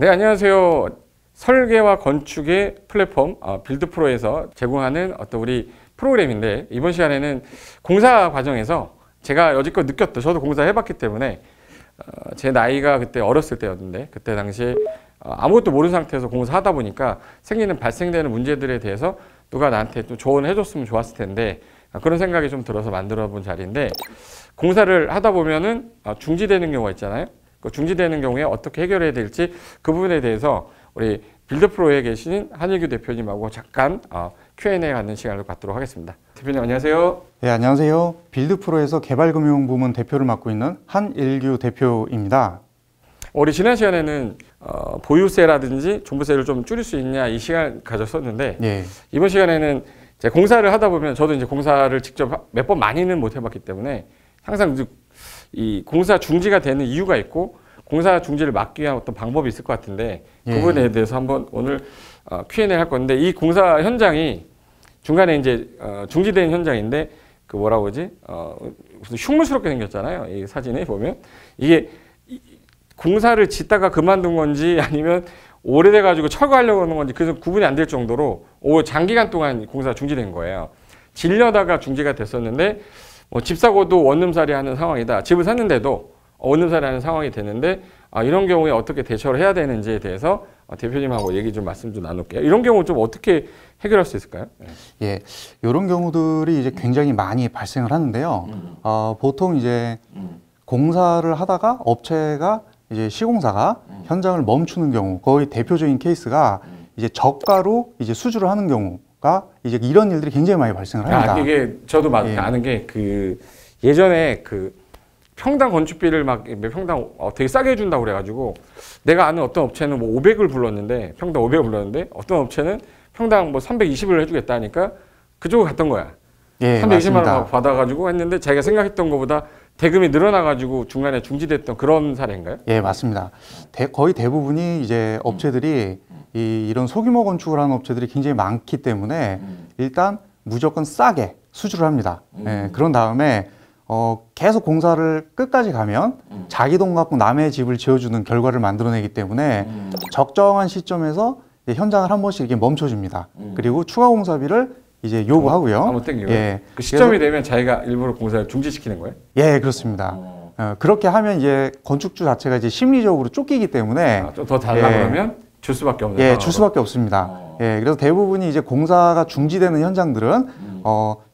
네, 안녕하세요. 설계와 건축의 플랫폼 빌드프로에서 제공하는 어떤 우리 프로그램인데, 이번 시간에는 공사 과정에서 제가 여지껏 느꼈던, 저도 공사 해봤기 때문에 제 나이가 그때 어렸을 때였는데, 그때 당시에 아무것도 모르는 상태에서 공사하다 보니까 발생되는 문제들에 대해서 누가 나한테 좀 조언을 해줬으면 좋았을 텐데, 그런 생각이 좀 들어서 만들어 본 자리인데, 공사를 하다 보면은 중지되는 경우가 있잖아요. 그 중지되는 경우에 어떻게 해결해야 될지 그 부분에 대해서 우리 빌드프로에 계신 한일규 대표님하고 잠깐 Q&A 갖는 시간을 갖도록 하겠습니다. 대표님 안녕하세요. 네, 안녕하세요. 빌드프로에서 개발금융부문 대표를 맡고 있는 한일규 대표입니다. 우리 지난 시간에는 보유세라든지 종부세를 좀 줄일 수 있냐 이 시간 가졌었는데, 예. 이번 시간에는 이제 공사를 하다 보면, 저도 이제 공사를 직접 몇 번 많이는 못 해봤기 때문에 항상 이 공사 중지가 되는 이유가 있고 공사 중지를 막기 위한 어떤 방법이 있을 것 같은데, 그 부분에 대해서 한번 오늘 Q&A 할 건데, 이 공사 현장이 중간에 이제 중지된 현장인데, 그 뭐라고 그러지? 무슨 흉물스럽게 생겼잖아요. 이 사진에 보면 이게 공사를 짓다가 그만둔 건지 아니면 오래돼 가지고 철거하려고 하는 건지 그래서 구분이 안 될 정도로 장기간 동안 공사가 중지된 거예요. 질려다가 중지가 됐었는데, 집사고도 원룸살이 하는 상황이다. 집을 샀는데도 원룸살이 하는 상황이 되는데, 이런 경우에 어떻게 대처를 해야 되는지에 대해서 대표님하고 얘기 좀 말씀 좀 나눌게요. 이런 경우 좀 어떻게 해결할 수 있을까요? 예, 이런 경우들이 이제 굉장히 많이 발생을 하는데요. 보통 이제 공사를 하다가 업체가 이제 시공사가 현장을 멈추는 경우, 거의 대표적인 케이스가 이제 저가로 이제 수주를 하는 경우가 이제 이런 일들이 굉장히 많이 발생을 합니다. 이게 저도 아는 게 예전에 평당 건축비를 평당 되게 싸게 해준다고 그래가지고, 내가 아는 어떤 업체는 500을 불렀는데, 평당 500을 불렀는데, 어떤 업체는 평당 320을 해주겠다 하니까 그쪽으로 갔던 거야. 예, 320만 원 받아가지고 했는데, 자기가 생각했던 것보다 대금이 늘어나가지고 중간에 중지됐던 그런 사례인가요? 예, 맞습니다. 거의 대부분이 이제 업체들이 이런 소규모 건축을 하는 업체들이 굉장히 많기 때문에 일단 무조건 싸게 수주를 합니다. 예, 그런 다음에 계속 공사를 끝까지 가면 자기 돈 갖고 남의 집을 지어주는 결과를 만들어내기 때문에 적정한 시점에서 현장을 한 번씩 이렇게 멈춰줍니다. 그리고 추가 공사비를 이제 요구하고요. 한번 땡겨요. 예, 그 시점이 되면 자기가 일부러 공사를 중지시키는 거예요? 예, 그렇습니다. 그렇게 하면 이제 건축주 자체가 이제 심리적으로 쫓기기 때문에 좀 더 달라 그러면 줄 수밖에 없는 줄 수밖에 없습니다. 예, 그래서 대부분이 이제 공사가 중지되는 현장들은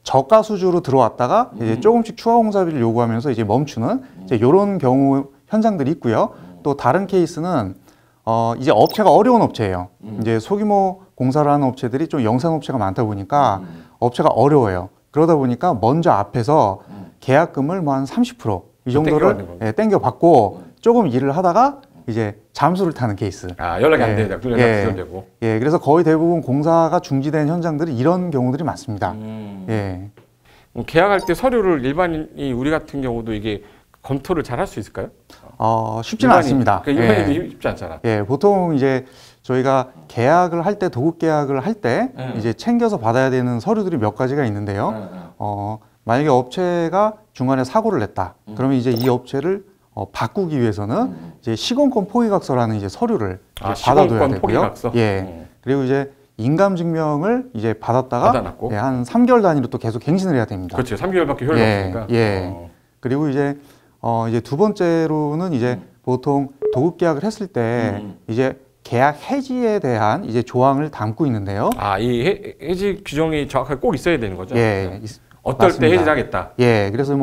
저가 수주로 들어왔다가 이제 조금씩 추가 공사비를 요구하면서 이제 멈추는 이제 이런 경우 현장들이 있고요. 또 다른 케이스는 이제 업체가 어려운 업체예요. 이제 소규모 공사를 하는 업체들이 좀 영세업체가 많다 보니까 업체가 어려워요. 그러다 보니까 먼저 앞에서 계약금을 한 30% 이 정도를 땡겨 받고 조금 일을 하다가 이제 잠수를 타는 케이스. 연락이 안 되다. 연락되고. 예, 그래서 거의 대부분 공사가 중지된 현장들이 이런 경우들이 많습니다. 예. 계약할 때 서류를 일반인이 우리 같은 경우도 이게 검토를 잘 할 수 있을까요? 쉽지는 않습니다. 일반인도 쉽지 않잖아. 예, 보통 이제 저희가 계약을 할 때, 도급 계약을 할 때 이제 챙겨서 받아야 되는 서류들이 몇 가지가 있는데요. 만약에 업체가 중간에 사고를 냈다. 그러면 이제 이 업체를 바꾸기 위해서는 이제 시공권 포기각서라는 이제 서류를 받아둬야 되고요. 포기각서? 예. 그리고 이제 인감증명을 이제 받았다가 한 3개월 단위로 또 계속 갱신을 해야 됩니다. 그렇죠. 3개월밖에 효력이 없으니까. 예. 그리고 이제 두 번째로는 이제 보통 도급 계약을 했을 때 이제 계약 해지에 대한 이제 조항을 담고 있는데요. 이 해지 규정이 정확하게 꼭 있어야 되는 거죠? 예. 어떨 맞습니다. 때 해지를 하겠다. 예. 그래서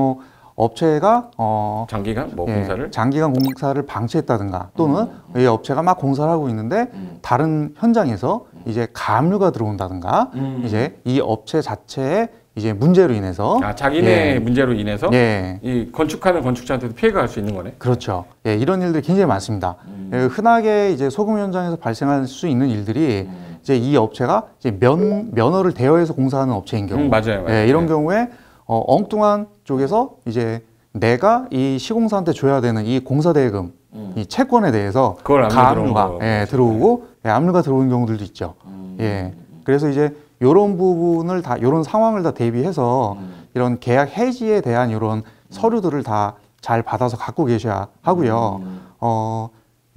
공사를 장기간 공사를 방치했다든가 또는 이 업체가 막 공사를 하고 있는데 다른 현장에서 이제 가압류가 들어온다든가 이제 이 업체 자체의 이제 문제로 인해서 자기네 문제로 인해서 이 건축하는 건축자한테도 피해가 갈 수 있는 거네. 그렇죠. 예, 이런 일들이 굉장히 많습니다. 흔하게 이제 소금 현장에서 발생할 수 있는 일들이 이제 이 업체가 이제 면허를 대여해서 공사하는 업체인 경우, 맞아요. 예, 이런 경우에 엉뚱한 쪽에서 이제 내가 이 시공사한테 줘야 되는 이 공사대금, 이 채권에 대해서 가압류가 들어오고 압류가 들어오는 경우들도 있죠. 예, 그래서 이제 이런 부분을 이런 상황을 다 대비해서 이런 계약 해지에 대한 이런 서류들을 다 잘 받아서 갖고 계셔야 하고요.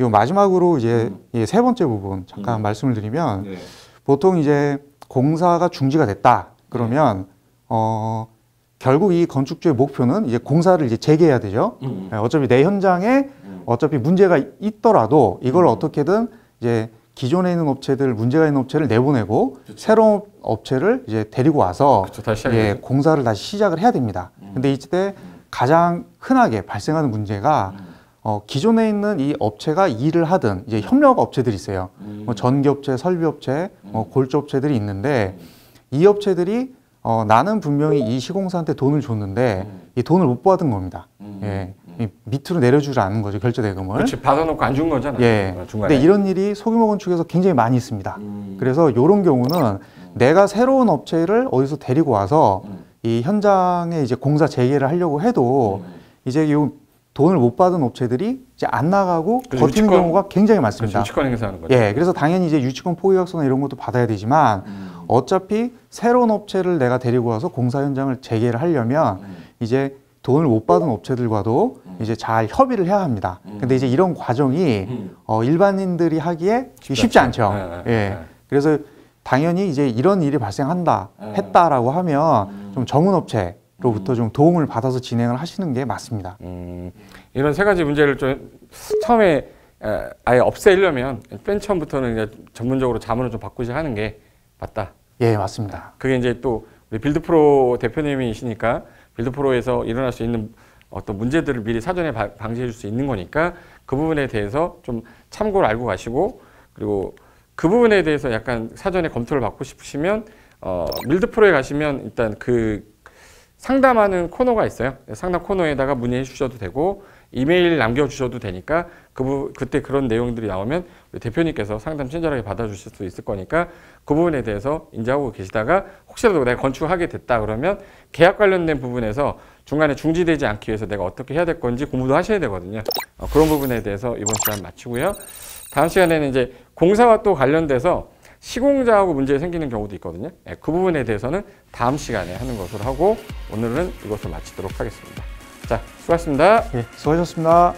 이 마지막으로 이제 이 세 번째 부분 잠깐 말씀을 드리면 네. 보통 이제 공사가 중지가 됐다 그러면 결국 이 건축주의 목표는 이제 공사를 이제 재개해야 되죠. 어차피 내 현장에 어차피 문제가 있더라도 이걸 어떻게든 이제 기존에 있는 업체들 문제가 있는 업체를 내보내고 그쵸. 새로운 업체를 이제 데리고 와서 그쵸, 다시 예, 공사를 다시 시작을 해야 됩니다. 근데 이때 가장 흔하게 발생하는 문제가 기존에 있는 이 업체가 일을 하든 이제 협력 업체들이 있어요. 뭐 전기업체, 설비업체, 골조업체들이 있는데 이 업체들이 나는 분명히 이 시공사한테 돈을 줬는데 이 돈을 못 받은 겁니다. 예, 이 밑으로 내려주지 않는 거죠, 결제 대금을. 그렇지, 받아놓고 안 준 거잖아. 예. 중간에. 근데 이런 일이 소규모 건축에서 굉장히 많이 있습니다. 그래서 이런 경우는 내가 새로운 업체를 어디서 데리고 와서 이 현장에 이제 공사 재개를 하려고 해도 이제 이 돈을 못 받은 업체들이 이제 안 나가고 그래서 버티는 유치권- 경우가 굉장히 그렇죠, 많습니다. 유치권 행사하는 거죠. 예, 그래서 당연히 이제 유치권 포기각서나 이런 것도 받아야 되지만 어차피 새로운 업체를 내가 데리고 와서 공사 현장을 재개를 하려면 이제 돈을 못 받은 업체들과도 이제 잘 협의를 해야 합니다. 근데 이제 이런 과정이 일반인들이 하기에 쉽지 않죠. 예. 그래서 당연히 이제 이런 일이 발생한다, 했다라고 하면 좀 전문 업체로부터 좀 도움을 받아서 진행을 하시는 게 맞습니다. 이런 세 가지 문제를 좀 처음에 아예 없애려면 맨 처음부터는 이제 전문적으로 자문을 좀 바꾸시 하는 게 맞다. 예, 맞습니다. 그게 이제 또 우리 빌드프로 대표님이시니까 빌드프로에서 일어날 수 있는 어떤 문제들을 미리 사전에 방지해 줄 수 있는 거니까 그 부분에 대해서 좀 참고를 알고 가시고, 그리고 그 부분에 대해서 약간 사전에 검토를 받고 싶으시면 빌드프로에 가시면 일단 그 상담하는 코너가 있어요. 상담 코너에다가 문의해 주셔도 되고 이메일 남겨주셔도 되니까 그때 그런 내용들이 나오면 우리 대표님께서 상담 친절하게 받아주실 수 있을 거니까 그 부분에 대해서 인지하고 계시다가 혹시라도 내가 건축하게 됐다 그러면 계약 관련된 부분에서 중간에 중지되지 않기 위해서 내가 어떻게 해야 될 건지 공부도 하셔야 되거든요. 그런 부분에 대해서 이번 시간 마치고요. 다음 시간에는 이제 공사와 또 관련돼서 시공자하고 문제 생기는 경우도 있거든요. 그 부분에 대해서는 다음 시간에 하는 것으로 하고 오늘은 이것을 마치도록 하겠습니다. 자, 수고하셨습니다. 예, 수고하셨습니다.